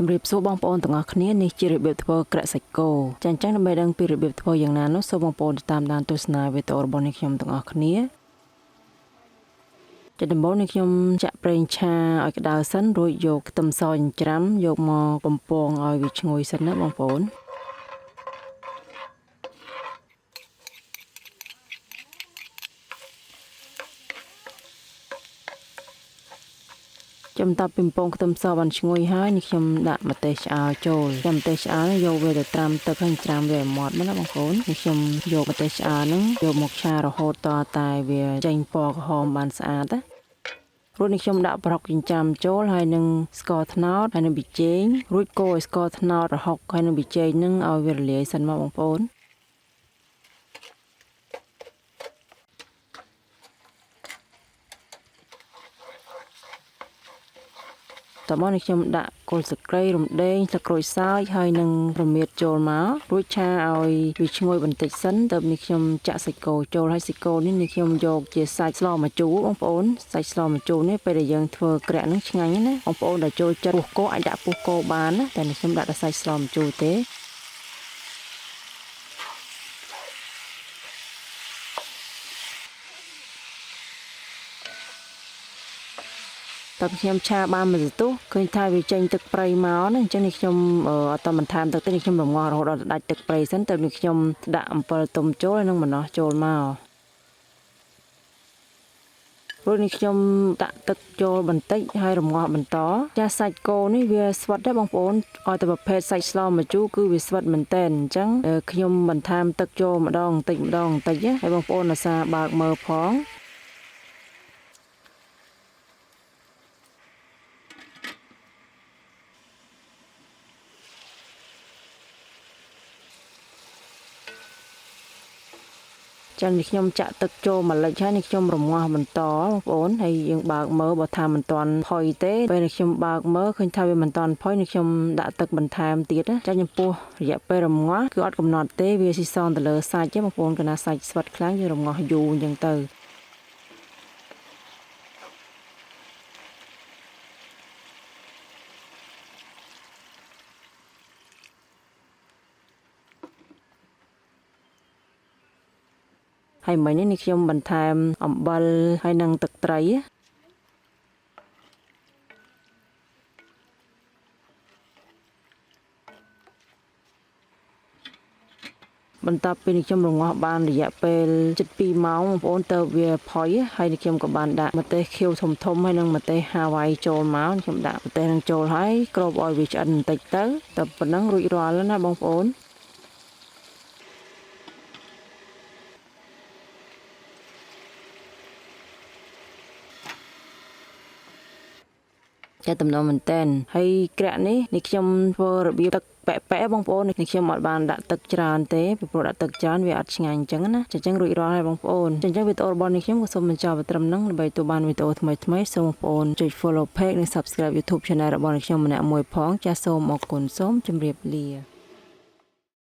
ជំរាបសួរបងប្អូនទាំងអស់គ្នានេះជារបៀបធ្វើក្រាក់សាច់គោចាអញ្ចឹងដើម្បីដឹងពីរបៀបធ្វើយ៉ាងណានោះសូមបងប្អូនតាមដានទស្សនាវីដេអូរបស់នេះខ្ញុំទាំងអស់គ្នាជាដំបូងនេះខ្ញុំចាក់ប្រេងឆាឲ្យក្តៅសិនរួចយកខ្ទឹមសចិញ្ច្រាំយកមកបំពងឲ្យវាឈ្ងុយសិនណាបងប្អូនចាំតបពីពងខ្ទឹមសបានឈ្ងុយហើយនេះខ្ញុំដាក់ម្ទេសឆ្អើរចូលចាំម្ទេសឆ្អើរយកវាទៅត្រាំទឹកហើយច្រាំវាឲ្យម៉ត់មកណាបងប្អូននេះខ្ញុំយកម្ទេសឆ្អើរហ្នឹងយកមកឆារហូតតតែវាចេញពណ៌ក្រហមបានស្អាតណារួចនេះខ្ញុំដាក់ប្រហុកចិញ្ច្រាំចូលហើយនឹងស្ករត្នោតហើយនឹងប៊ីចេងរួចកូរឲ្យស្ករត្នោតរហុកហើយនឹងប៊ីចេងហ្នឹងឲ្យវារលាយសិនមកបងប្អូនតបនេះខ្ញុំដាក់គល់ស្លឹកគ្រៃរំដេងស្លឹកក្រូចសើចហើយនឹងរមៀតចូលមករួចឆាឲ្យវាឈ្ងុយបន្តិចសិនទើបនេះខ្ញុំចាក់សាច់គោចូលហើយសាច់គោនេះខ្ញុំយកជាសាច់ស្លម្ជូរបងប្អូនសាច់ស្លម្ជូរនេះពេលដែលយើងធ្វើក្រាក់នឹងឆ្ងាញ់ណាបងប្អូនដែលចូលចិត្តពោះគោអាចដាក់ពោះគោបានណាតែនេះខ្ញុំដាក់តែសាច់ស្លម្ជូរទេតើខ្ញុំឆាបានមួយសន្ទុះឃើញថាវាចេញទឹកប្រៃមកណាអញ្ចឹងនេះខ្ញុំអត់តបន្ថែមទឹកទេនេះខ្ញុំរងាស់រហូតដល់ដាច់ទឹកប្រៃសិនតើនេះខ្ញុំដាក់អំពិលទុំចូលហើយនឹងម្នាស់ចូលមករួចនេះខ្ញុំដាក់ទឹកចូលបន្តិចហើយរងាស់បន្តចាសាច់គោនេះវាស្វិតដែរបងប្អូនឲ្យតែប្រភេទសាច់ស្លម្ជូរគឺវាស្វិតមែនតើអញ្ចឹងខ្ញុំបន្ថែមទឹកចូលម្ដងបន្តិចហើយបងប្អូនអាសាបើកមើលផងចាំនេះខ្ញុំចាក់ទឹកចូលមួយលិចហើយនេះខ្ញុំរងាស់បន្តបងប្អូនហើយយើងបើកមើលបើថាមិនទាន់ផុយទេពេលនេះខ្ញុំបើកមើលឃើញថាវាមិនទាន់ផុយនេះខ្ញុំដាក់ទឹកបន្ថែមទៀតណាចាចំពោះរយៈពេលរងាស់គឺអត់កំណត់ទេវាស៊ីសងទៅលើសាច់ទេបងប្អូនកណាសាច់ស្វិតខ្លាំងយើងរងាស់យូរអញ្ចឹងទៅហើយមិញនេះខ្ញុំបន្ថែមអំបិលហើយនឹងទឹកត្រីបន្ទាប់ពីនេះខ្ញុំរងាស់បានរយៈពេល7-2 ម៉ោងបងប្អូនទៅវាផុយហើយនេះខ្ញុំក៏បានដាក់ម្ទេសខៀវធំហើយនឹងម្ទេសហាវ៉ៃចូលមកខ្ញុំដាក់ម្ទេសនឹងចូលហើយគ្របឲ្យវាឆ្អិនបន្តិចទៅប៉ុណ្ណឹងរួចរាល់ណាបងប្អូនតែតំណមែនតែនហើយក្រាក់នេះខ្ញុំធ្វើរបៀបទឹកប៉ែបងប្អូននេះខ្ញុំអត់បានដាក់ទឹកច្រើនទេពីព្រោះដាក់ទឹកច្រើនវាអត់ឆ្ងាញ់អញ្ចឹងណាអញ្ចឹងរួចរាល់ហើយបងប្អូនអញ្ចឹងវីដេអូរបស់នេះខ្ញុំក៏សូមបញ្ចប់ត្រឹមហ្នឹងដើម្បីទទួលបានវីដេអូថ្មីសូមបងប្អូនចុច follow page និង subscribe YouTube channel របស់ខ្ញុំម្នាក់មួយផងចាសសូមអរគុណសូមជម្រាបលា